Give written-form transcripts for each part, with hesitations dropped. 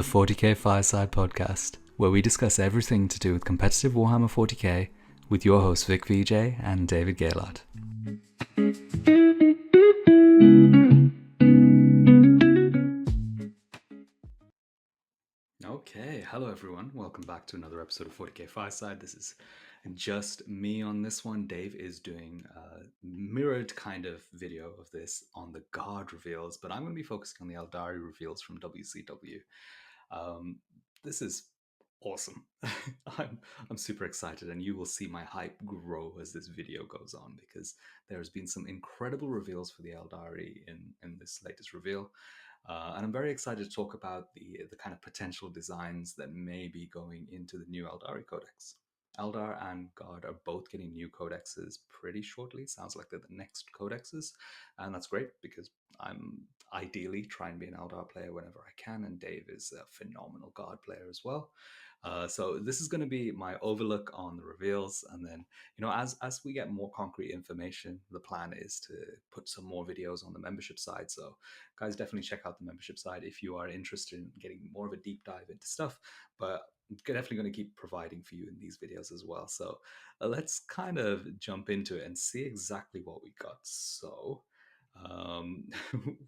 the 40K Fireside podcast, where we discuss everything to do with competitive Warhammer 40K with your hosts Vik VJ and David Gaylord. Okay, hello everyone. Welcome back to another episode of 40K Fireside. This is just me on this one. Dave is doing a mirrored kind of video of this on the guard reveals, but I'm going to be focusing on the Aeldari reveals from WCW. This is awesome. I'm super excited, and you will see my hype grow as this video goes on because there's been some incredible reveals for the Aeldari in this latest reveal. And I'm very excited to talk about the kind of potential designs that may be going into the new Aeldari Codex. Eldar and Guard are both getting new codexes pretty shortly. Sounds like they're the next codexes, and that's great because I'm ideally trying to be an Eldar player whenever I can, and Dave is a phenomenal Guard player as well. So this is going to be my overlook on the reveals, and then as we get more concrete information, the plan is to put some more videos on the membership side. So guys, definitely check out the membership side if you are interested in getting more of a deep dive into stuff. But I'm definitely going to keep providing for you in these videos as well. So let's kind of jump into it and see exactly what we got. So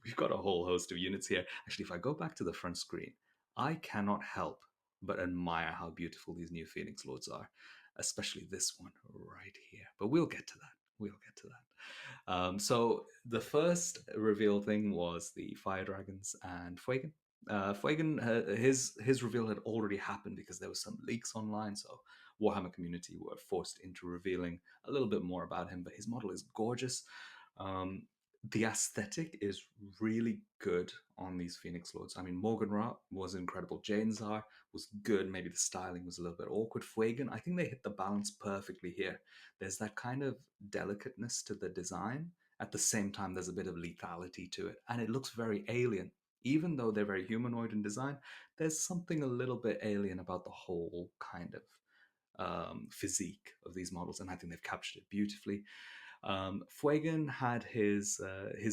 we've got a whole host of units here. Actually, if I go back to the front screen, I cannot help but admire how beautiful these new Phoenix Lords are, especially this one right here. But we'll get to that. We'll get to that. So the first reveal thing was the Fire Dragons and Fuegan. Fuegan, his reveal had already happened because there was some leaks online, so Warhammer community were forced into revealing a little bit more about him. But his model is gorgeous. Um, the aesthetic is really good on these Phoenix Lords. I mean, Morgan Ra was incredible. Janezar was good. Maybe the styling was a little bit awkward. Fuegan, I think they hit the balance perfectly here. There's that kind of delicateness to the design. At the same time, there's a bit of lethality to it. And it looks very alien. Even though they're very humanoid in design, there's something a little bit alien about the whole kind of physique of these models. And I think they've captured it beautifully. Fuegan had his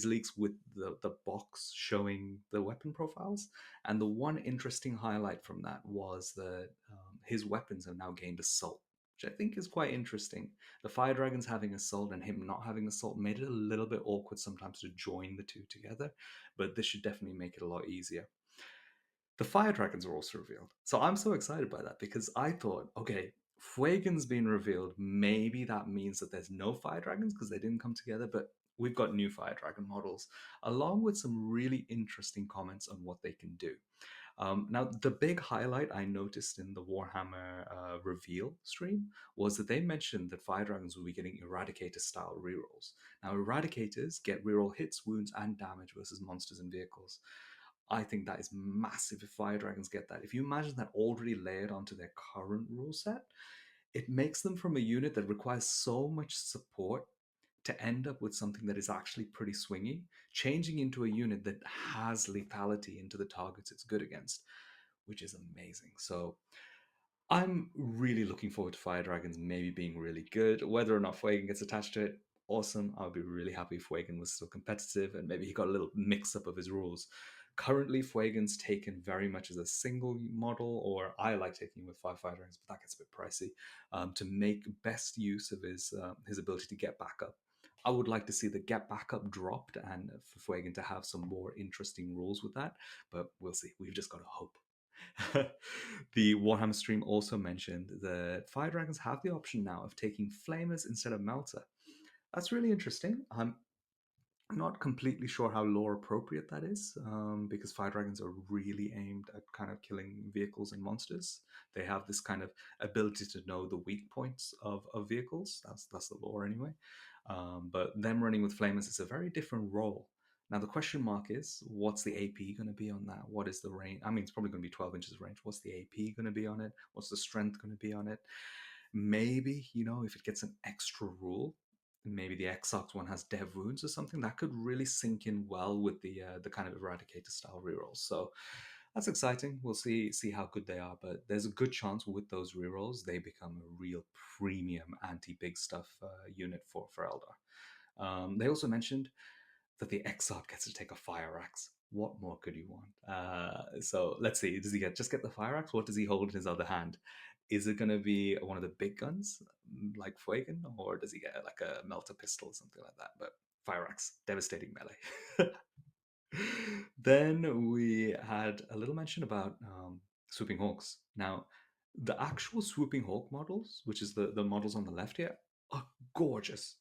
leaks with the box showing the weapon profiles, and the one interesting highlight from that was that his weapons have now gained assault, which I think is quite interesting. The Fire Dragons having assault and him not having assault made it a little bit awkward sometimes to join the two together, but this should definitely make it a lot easier. The Fire Dragons were also revealed. So I'm so excited by that because I thought, okay, Fuegan's been revealed. Maybe that means that there's no Fire Dragons because they didn't come together, but we've got new Fire Dragon models, along with some really interesting comments on what they can do. Now, the big highlight I noticed in the Warhammer reveal stream was that they mentioned that Fire Dragons will be getting Eradicator style rerolls. Now, Eradicators get reroll hits, wounds, and damage versus monsters and vehicles. I think that is massive if Fire Dragons get that. If you imagine that already layered onto their current rule set, it makes them from a unit that requires so much support to end up with something that is actually pretty swingy, changing into a unit that has lethality into the targets it's good against, which is amazing. So I'm really looking forward to Fire Dragons maybe being really good. Whether or not Fuegan gets attached to it, awesome. I would be really happy if Fuegan was still competitive and maybe he got a little mix up of his rules. Currently, Fuegan's taken very much as a single model, or I like taking him with five Fire Dragons, but that gets a bit pricey. To make best use of his ability to get back up. I would like to see the get back up dropped and for Fuegan to have some more interesting rules with that, but we'll see. We've just got to hope. The Warhammer stream also mentioned that Fire Dragons have the option now of taking Flamers instead of Melter. That's really interesting. I'm not completely sure how lore appropriate that is, because Fire Dragons are really aimed at kind of killing vehicles and monsters. They have this kind of ability to know the weak points of vehicles. That's the lore anyway. But them running with Flamers is a very different role. Now the question mark is, what's the AP going to be on that? What is the range? I mean, it's probably going to be 12 inches of range. What's the AP going to be on it? What's the strength going to be on it? Maybe, if it gets an extra rule, maybe the Exarch one has dev wounds or something, that could really sink in well with the kind of Eradicator style rerolls. So that's exciting. We'll see how good they are, but there's a good chance with those rerolls they become a real premium anti-big stuff unit for Eldar. They also mentioned that the Exarch gets to take a Fire Axe. What more could you want? So let's see. Does he get the fire axe? What does he hold in his other hand? Is it going to be one of the big guns like Fuegan, or does he get like a melter pistol or something like that? But fire axe, devastating melee. Then we had a little mention about swooping hawks. Now, the actual swooping hawk models, which is the models on the left here, are gorgeous.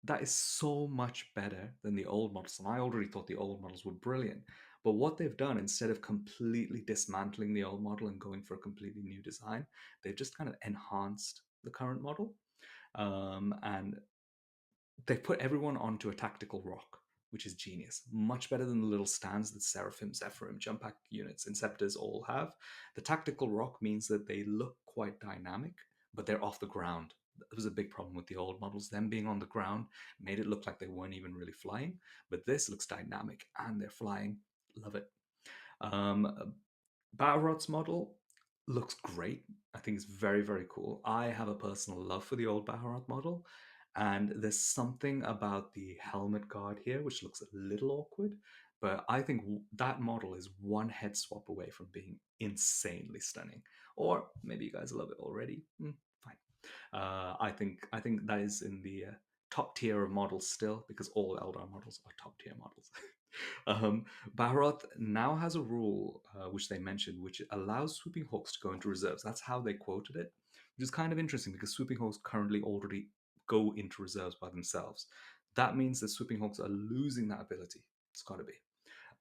That is so much better than the old models. And I already thought the old models were brilliant. But what they've done, instead of completely dismantling the old model and going for a completely new design, they've just kind of enhanced the current model. And they put everyone onto a tactical rock, which is genius. Much better than the little stands that Seraphim, Zephyrim, Jump Pack units, and Scepters all have. The tactical rock means that they look quite dynamic, but they're off the ground. That was a big problem with the old models. Them being on the ground made it look like they weren't even really flying. But this looks dynamic and they're flying. Love it. Um, Battle model looks great. I think it's very, very cool. I have a personal love for the old Battle model, and there's something about the helmet guard here which looks a little awkward, but I think that model is one head swap away from being insanely stunning. Or maybe you guys love it already. Fine. I think that is in the top tier of models still, because all Eldar models are top tier models. um, Baroth now has a rule, which they mentioned, which allows Swooping Hawks to go into reserves. That's how they quoted it, which is kind of interesting because Swooping Hawks currently already go into reserves by themselves. That means that Swooping Hawks are losing that ability. It's got to be.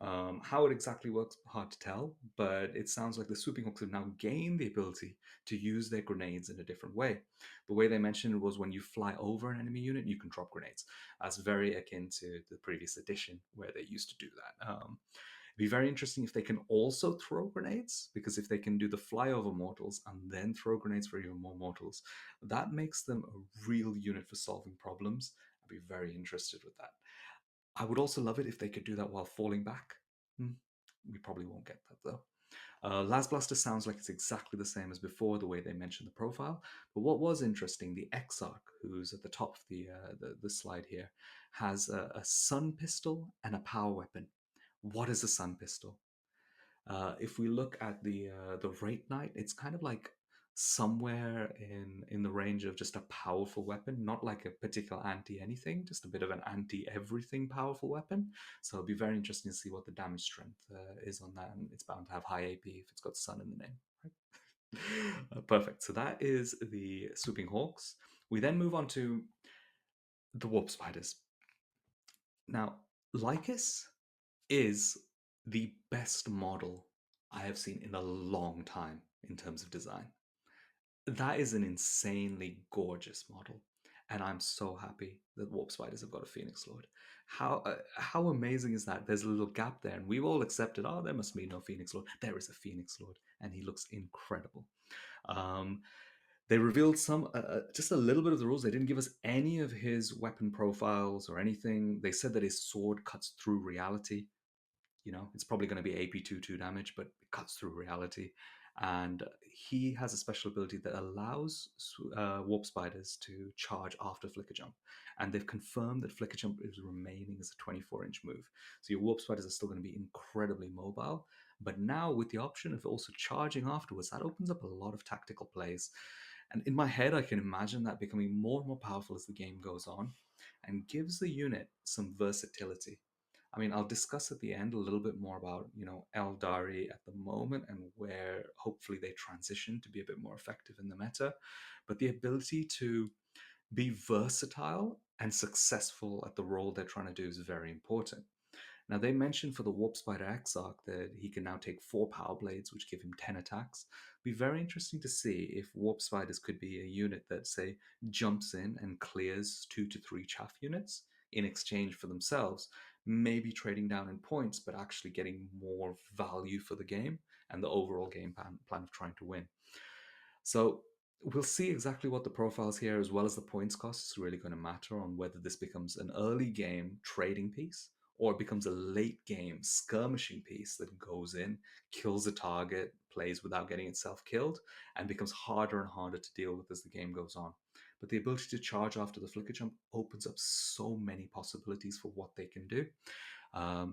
How it exactly works, hard to tell, but it sounds like the Swooping Hawks have now gained the ability to use their grenades in a different way. The way they mentioned it was when you fly over an enemy unit, you can drop grenades. That's very akin to the previous edition where they used to do that. It'd be very interesting if they can also throw grenades, because if they can do the flyover mortals and then throw grenades for even more mortals, that makes them a real unit for solving problems. I'd be very interested with that. I would also love it if they could do that while falling back. We probably won't get that though. Las Blaster sounds like it's exactly the same as before, the way they mentioned the profile. But what was interesting, the Exarch, who's at the top of the slide here, has a sun pistol and a power weapon. What is a sun pistol? If we look at the Wraith Knight, it's kind of like somewhere in the range of just a powerful weapon, not like a particular anti anything, just a bit of an anti everything powerful weapon. So it'll be very interesting to see what the damage strength is on that, and it's bound to have high AP if it's got sun in the name. Right? Perfect. So that is the Swooping Hawks. We then move on to the Warp Spiders. Now, Lycus is the best model I have seen in a long time in terms of design. That is an insanely gorgeous model, and I'm so happy that Warp Spiders have got a Phoenix Lord. How amazing is that? There's a little gap there, and we've all accepted. Oh, there must be no Phoenix Lord. There is a Phoenix Lord, and he looks incredible. Um, they revealed just a little bit of the rules. They didn't give us any of his weapon profiles or anything. They said that his sword cuts through reality. It's probably going to be AP 2 damage, but it cuts through reality. And he has a special ability that allows Warp Spiders to charge after Flicker Jump. And they've confirmed that Flicker Jump is remaining as a 24-inch move. So your Warp Spiders are still going to be incredibly mobile. But now, with the option of also charging afterwards, that opens up a lot of tactical plays. And in my head, I can imagine that becoming more and more powerful as the game goes on, and gives the unit some versatility. I mean, I'll discuss at the end a little bit more about, Aeldari at the moment and where hopefully they transition to be a bit more effective in the meta. But the ability to be versatile and successful at the role they're trying to do is very important. Now, they mentioned for the Warp Spider Exarch that he can now take 4 Power Blades, which give him 10 attacks. Be very interesting to see if Warp Spiders could be a unit that, say, jumps in and clears 2 to 3 chaff units in exchange for themselves, maybe trading down in points, but actually getting more value for the game and the overall game plan of trying to win. So we'll see exactly what the profiles here, as well as the points cost, is really going to matter on whether this becomes an early game trading piece or it becomes a late game skirmishing piece that goes in, kills a target, plays without getting itself killed, and becomes harder and harder to deal with as the game goes on. But the ability to charge after the flicker jump opens up so many possibilities for what they can do.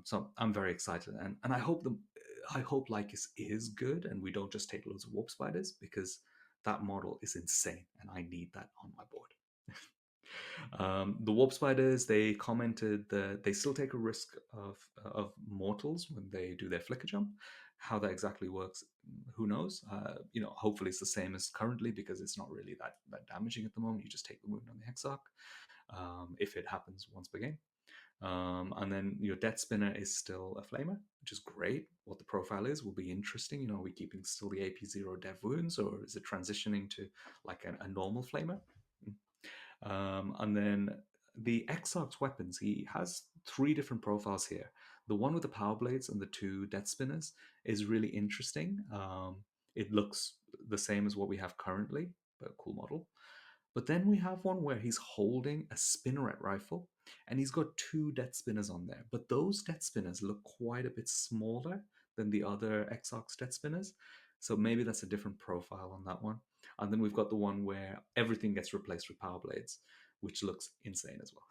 So I'm very excited, and I hope Lycus is good, and we don't just take loads of warp spiders, because that model is insane, and I need that on my board. The warp spiders, they commented that they still take a risk of mortals when they do their flicker jump. How that exactly works, who knows? Hopefully it's the same as currently, because it's not really that damaging at the moment. You just take the wound on the Exarch, if it happens once per game. And then your Death Spinner is still a flamer, which is great. What the profile is will be interesting. Are we keeping still the AP0 dev wounds, or is it transitioning to like a normal flamer? And then the Exarch's weapons, he has 3 different profiles here. The one with the power blades and the 2 death spinners is really interesting. It looks the same as what we have currently, but a cool model. But then we have one where he's holding a spinneret rifle, and he's got 2 death spinners on there. But those death spinners look quite a bit smaller than the other Exarch's death spinners. So maybe that's a different profile on that one. And then we've got the one where everything gets replaced with power blades, which looks insane as well.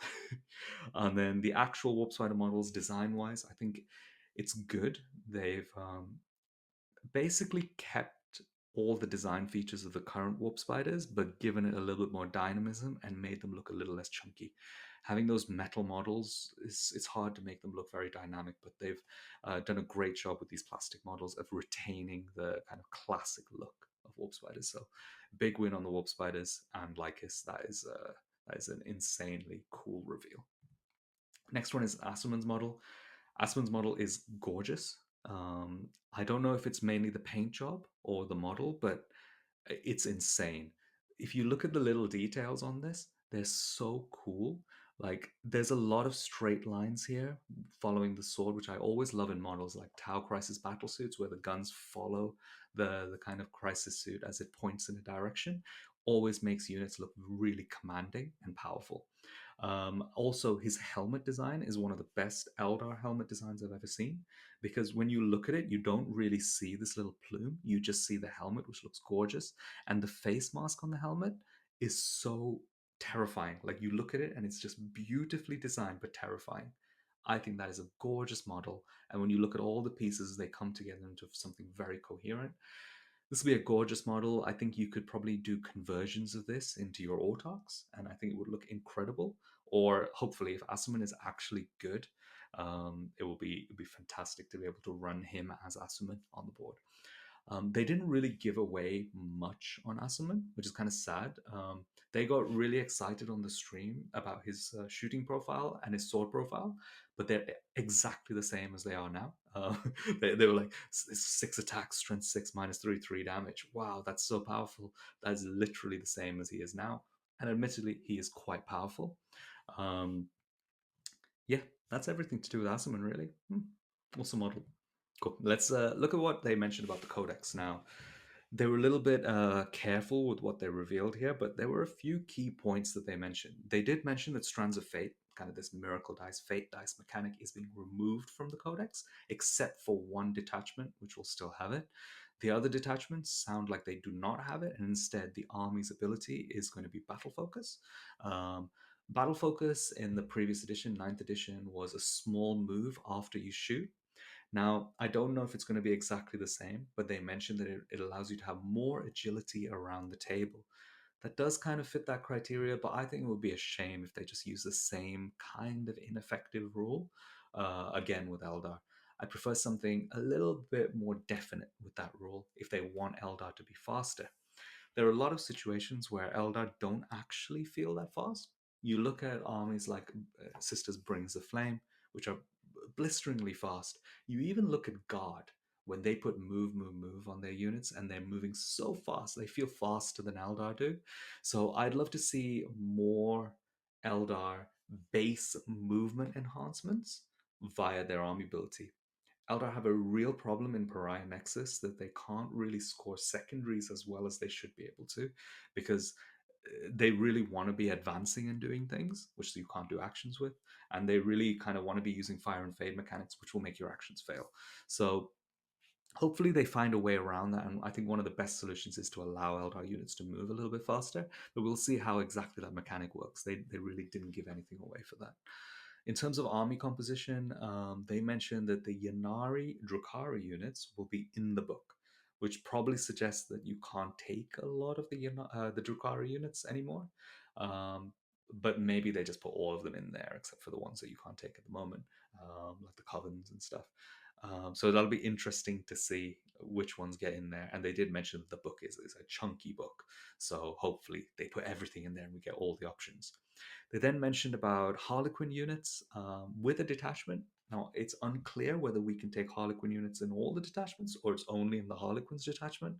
And then the actual Warp Spider models, design wise, I think it's good. They've basically kept all the design features of the current Warp Spiders, but given it a little bit more dynamism and made them look a little less chunky. Having those metal models, it's hard to make them look very dynamic, but they've done a great job with these plastic models of retaining the kind of classic look of Warp Spiders. So big win on the Warp Spiders, and Lycus, that is an insanely cool reveal. Next one is Asaman's model. Asaman's model is gorgeous. I don't know if it's mainly the paint job or the model, but it's insane. If you look at the little details on this, they're so cool. Like, there's a lot of straight lines here following the sword, which I always love in models like Tau Crisis battle suits, where the guns follow the kind of crisis suit as it points in a direction. Always makes units look really commanding and powerful. Also, his helmet design is one of the best Eldar helmet designs I've ever seen, because when you look at it, you don't really see this little plume. You just see the helmet, which looks gorgeous. And the face mask on the helmet is so terrifying. Like, you look at it and it's just beautifully designed, but terrifying. I think that is a gorgeous model. And when you look at all the pieces, they come together into something very coherent. This will be a gorgeous model. I think you could probably do conversions of this into your Autarchs, and I think it would look incredible. Or hopefully, if Asaman is actually good, it'll be fantastic to be able to run him as Asaman on the board. They didn't really give away much on Asaman, which is kind of sad. They got really excited on the stream about his shooting profile and his sword profile, but they're exactly the same as they are now. They were like 6 attacks, strength 6, -3 damage. Wow, that's so powerful. That is literally the same as he is now. And admittedly, he is quite powerful. Um, yeah, that's everything to do with Asaman, really. Awesome model. Cool. Let's look at what they mentioned about the Codex now. They were a little bit careful with what they revealed here, but there were a few key points that they mentioned. They did mention that Strands of Fate, kind of this miracle dice, fate dice mechanic, is being removed from the Codex, except for one detachment, which will still have it. The other detachments sound like they do not have it, and instead the army's ability is going to be battle focus. Um, Battle focus in the previous edition, 9th edition, was a small move after you shoot. Now, I don't know if it's going to be exactly the same, but they mentioned that it allows you to have more agility around the table. That does kind of fit that criteria, but I think it would be a shame if they just use the same kind of ineffective rule again with Eldar. I prefer something a little bit more definite with that rule if they want Eldar to be faster. There are a lot of situations where Eldar don't actually feel that fast. You look at armies like Sisters Brings the Flame, which are blisteringly fast. You even look at Guard when they put move, move, move on their units, and they're moving so fast. They feel faster than Eldar do. So I'd love to see more Eldar base movement enhancements via their army ability. Eldar have a real problem in Pariah Nexus that they can't really score secondaries as well as they should be able to, because they really want to be advancing and doing things, which you can't do actions with, and they really kind of want to be using fire and fade mechanics, which will make your actions fail. So hopefully they find a way around that, and I think one of the best solutions is to allow Eldar units to move a little bit faster, but we'll see how exactly that mechanic works. They really didn't give anything away for that. In terms of army composition, they mentioned that the Yanari Drukhari units will be in the book, which probably suggests that you can't take a lot of the Drukhari units anymore. Um, but maybe they just put all of them in there, except for the ones that you can't take at the moment, like the Covens and stuff. So that'll be interesting to see which ones get in there. And they did mention that the book is a chunky book, so hopefully they put everything in there and we get all the options. They then mentioned about Harlequin units with a detachment. Now, it's unclear whether we can take Harlequin units in all the detachments or it's only in the Harlequins detachment.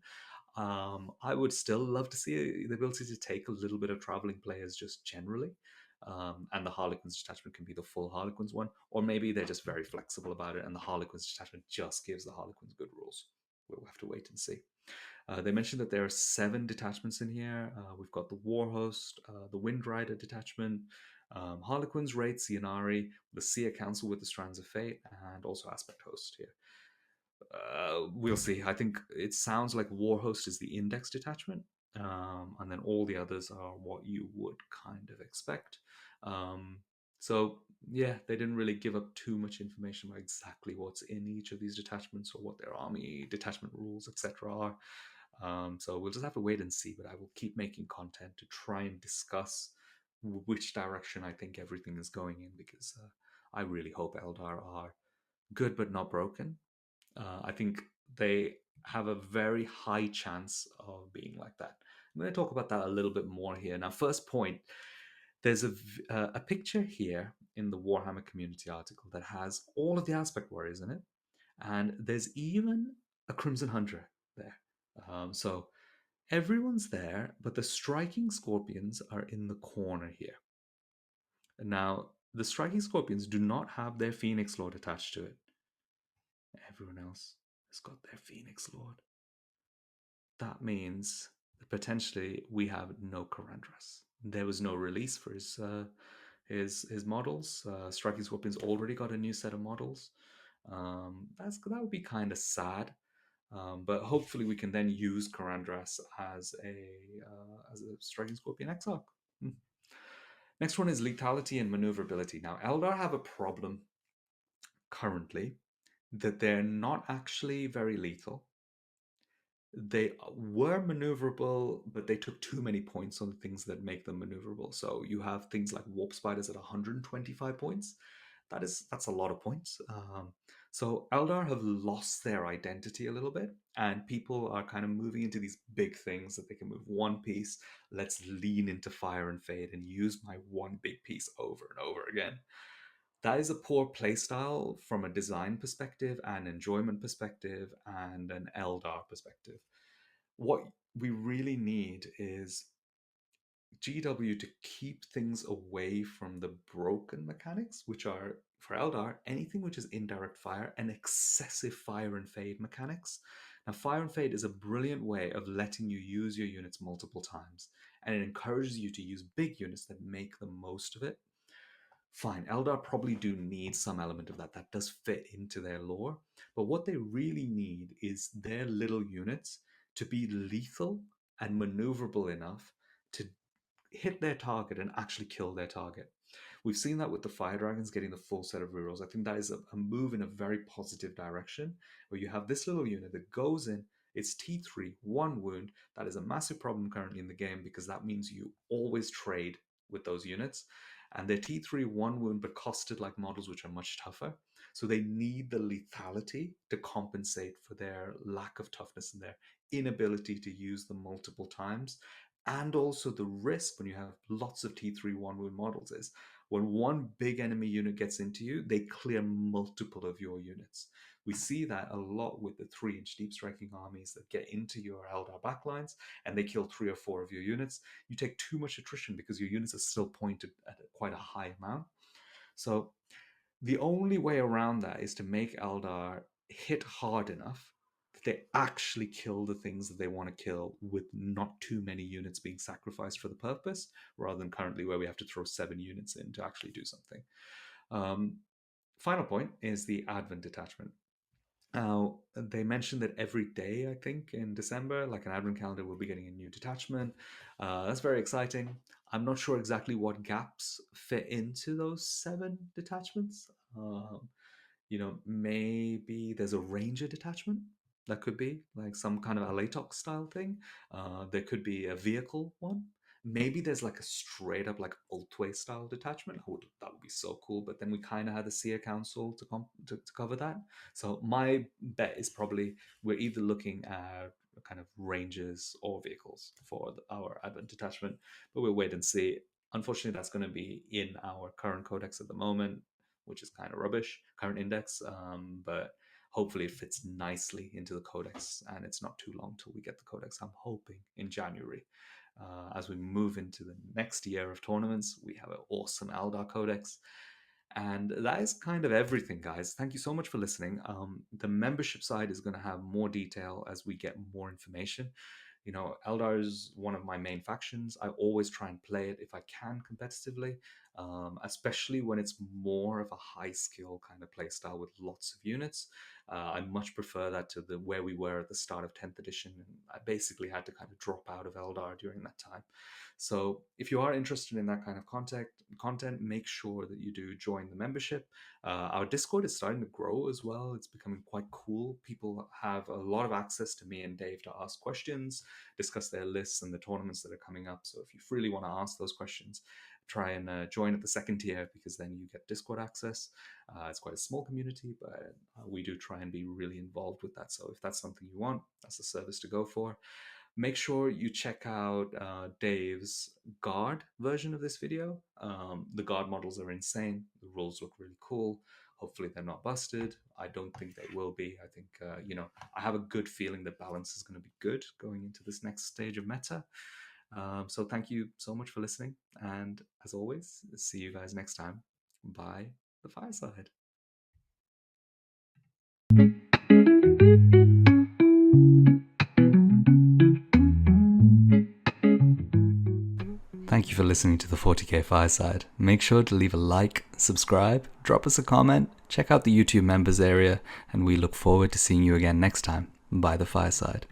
I would still love to see the ability to take a little bit of traveling players just generally. And the Harlequins detachment can be the full Harlequins one, or maybe they're just very flexible about it and the Harlequins detachment just gives the Harlequins good rules. We'll have to wait and see. They mentioned that there are 7 detachments in here. We've got the Warhost, the Windrider detachment, Harlequins, Wraiths, Yanari, the Seer Council with the Strands of Fate, and also Aspect Host here. We'll see. I think it sounds like Warhost is the index detachment, and then all the others are what you would kind of expect. Um, so yeah, they didn't really give up too much information about exactly what's in each of these detachments or what their army detachment rules, etc., are. So we'll just have to wait and see. But I will keep making content to try and discuss which direction I think everything is going in, because I really hope Eldar are good but not broken. I think they have a very high chance of being like that. I'm going to talk about that a little bit more here. Now, first point, there's a picture here in the Warhammer community article that has all of the aspect warriors in it, and there's even a Crimson Hunter there. So everyone's there, but the striking scorpions are in the corner here. Now, the striking scorpions do not have their Phoenix Lord attached to it. Everyone else has got their Phoenix Lord. That means that potentially we have no Karandras. There was no release for his models. Striking Scorpion's already got a new set of models. That would be kind of sad. But hopefully we can then use Karandras as a Striking Scorpion Exarch. Next one is lethality and maneuverability. Now, Eldar have a problem currently that they're not actually very lethal. They were maneuverable, but they took too many points on the things that make them maneuverable. So you have things like warp spiders at 125 points. That's a lot of points. So Eldar have lost their identity a little bit, and people are kind of moving into these big things that they can move one piece. Let's lean into Fire and Fade and use my one big piece over and over again. That is a poor playstyle from a design perspective, and enjoyment perspective, and an Eldar perspective. What we really need is GW to keep things away from the broken mechanics, which are, for Eldar, anything which is indirect fire and excessive fire and fade mechanics. Now, fire and fade is a brilliant way of letting you use your units multiple times, and it encourages you to use big units that make the most of it. Fine, Eldar probably do need some element of that. That does fit into their lore. But what they really need is their little units to be lethal and maneuverable enough to hit their target and actually kill their target. We've seen that with the Fire Dragons getting the full set of rerolls. I think that is a move in a very positive direction, where you have this little unit that goes in, it's T3, 1 wound. That is a massive problem currently in the game, because that means you always trade with those units. And they're T3, 1 wound, but costed like models which are much tougher. So they need the lethality to compensate for their lack of toughness and their inability to use them multiple times. And also the risk when you have lots of T3 1 wound models is when one big enemy unit gets into you, they clear multiple of your units. We see that a lot with the 3-inch deep striking armies that get into your Eldar backlines and they kill 3 or 4 of your units. You take too much attrition because your units are still pointed at quite a high amount. So the only way around that is to make Eldar hit hard enough that they actually kill the things that they want to kill with not too many units being sacrificed for the purpose, rather than currently where we have to throw 7 units in to actually do something. Final point is the Advent detachment. Now, they mentioned that every day, I think, in December, like an advent calendar, will be getting a new detachment. That's very exciting. I'm not sure exactly what gaps fit into those 7 detachments. Maybe there's a ranger detachment that could be like some kind of Alatox style thing. There could be a vehicle one. Maybe there's like a straight up like Altway style detachment. That would be so cool. But then we kind of had the Seer Council to cover that. So my bet is probably we're either looking at kind of rangers or vehicles for our Advent detachment, but we'll wait and see. Unfortunately, that's going to be in our current codex at the moment, which is kind of rubbish, current index. But hopefully it fits nicely into the codex, and it's not too long till we get the codex. I'm hoping in January. As we move into the next year of tournaments, we have an awesome Aeldari Codex. And that is kind of everything, guys. Thank you so much for listening. The membership side is going to have more detail as we get more information. Eldar is one of my main factions. I always try and play it if I can competitively, especially when it's more of a high skill kind of play style with lots of units. I much prefer that to the where we were at the start of 10th edition. And I basically had to kind of drop out of Eldar during that time. So if you are interested in that kind of content, make sure that you do join the membership. Our Discord is starting to grow as well. It's becoming quite cool. People have a lot of access to me and Dave to ask questions, discuss their lists and the tournaments that are coming up. So if you really want to ask those questions, try and join at the second tier, because then you get Discord access. It's quite a small community, but we do try and be really involved with that. So if that's something you want, that's a service to go for. Make sure you check out Dave's guard version of this video. The guard models are insane. The rules look really cool. Hopefully they're not busted. I don't think they will be. I think, I have a good feeling the balance is going to be good going into this next stage of meta. So thank you so much for listening. And as always, see you guys next time by the fireside. Thank you for listening to the 40K Fireside. Make sure to leave a like, subscribe, drop us a comment, check out the YouTube members area, and we look forward to seeing you again next time by the fireside.